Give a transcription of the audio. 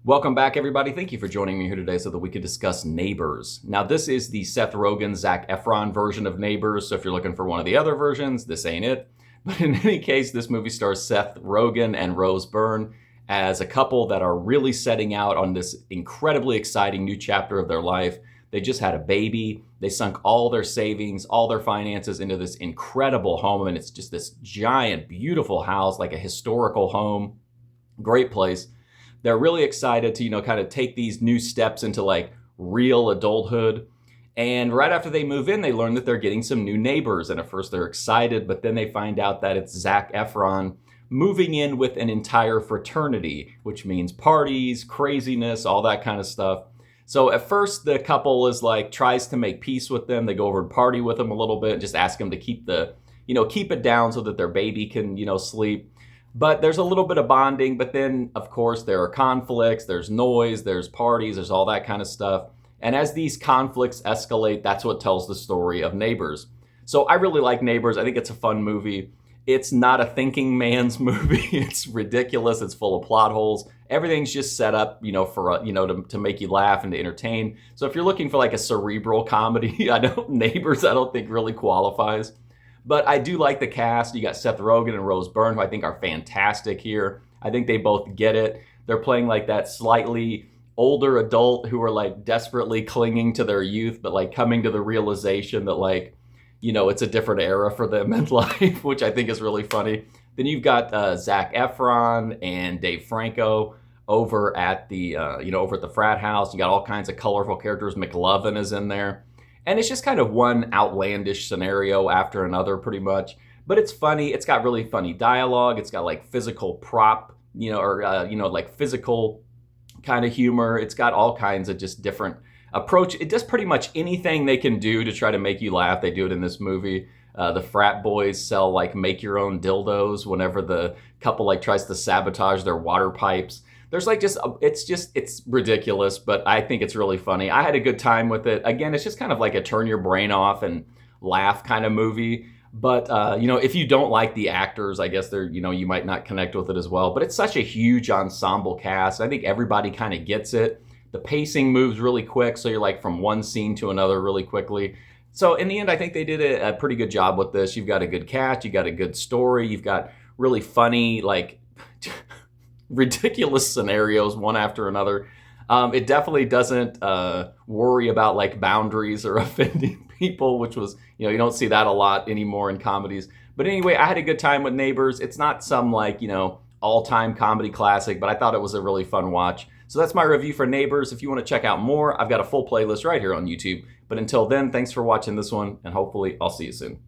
Welcome back, everybody. Thank you for joining me here today so that we could discuss Neighbors. Now, this is the Seth Rogan, Zac Efron version of Neighbors, so if you're looking for one of the other versions, this ain't it. But in any case, this movie stars Seth Rogan and Rose Byrne as a couple that are really setting out on this incredibly exciting new chapter of their life. They just had a baby. They sunk all their savings, all their finances into this incredible home, and it's just this giant, beautiful house, like a historical home. Great place. They're really excited to, kind of take these new steps into like real adulthood. And right after they move in, they learn that they're getting some new neighbors. And at first they're excited, but then they find out that it's Zac Efron moving in with an entire fraternity, which means parties, craziness, all that kind of stuff. So at first the couple is like, tries to make peace with them. They go over and party with them a little bit, just ask them to keep keep it down so that their baby can, sleep. But there's a little bit of bonding, but then, of course, there are conflicts, there's noise, there's parties, there's all that kind of stuff. And as these conflicts escalate, that's what tells the story of Neighbors. So I really like Neighbors. I think it's a fun movie. It's not a thinking man's movie. It's ridiculous. It's full of plot holes. Everything's just set up, to make you laugh and to entertain. So if you're looking for like a cerebral comedy, Neighbors, I don't think really qualifies. But I do like the cast. You got Seth Rogan and Rose Byrne, who I think are fantastic here. I think they both get it. They're playing like that slightly older adult who are like desperately clinging to their youth, but like coming to the realization that it's a different era for them in life, which I think is really funny. Then you've got Zac Efron and Dave Franco over at the frat house. You got all kinds of colorful characters. McLovin is in there. And it's just kind of one outlandish scenario after another, pretty much. But it's funny. It's got really funny dialogue. It's got like physical prop, like physical kind of humor. It's got all kinds of just different approach. It does pretty much anything they can do to try to make you laugh. They do it in this movie. The frat boys sell like make your own dildos whenever the couple like tries to sabotage their water pipes. There's like it's ridiculous, but I think it's really funny. I had a good time with it. Again, it's just kind of like a turn your brain off and laugh kind of movie. But, if you don't like the actors, I guess you might not connect with it as well. But it's such a huge ensemble cast. I think everybody kind of gets it. The pacing moves really quick, so you're like from one scene to another really quickly. So in the end, I think they did a pretty good job with this. You've got a good cast, you've got a good story, you've got really funny, like ridiculous scenarios one after another. It definitely doesn't worry about like boundaries or offending people, which was, you don't see that a lot anymore in comedies. But anyway, I had a good time with Neighbors. It's not some like, all-time comedy classic, but I thought it was a really fun watch. So that's my review for Neighbors. If you want to check out more, I've got a full playlist right here on YouTube. But until then, thanks for watching this one, and hopefully I'll see you soon.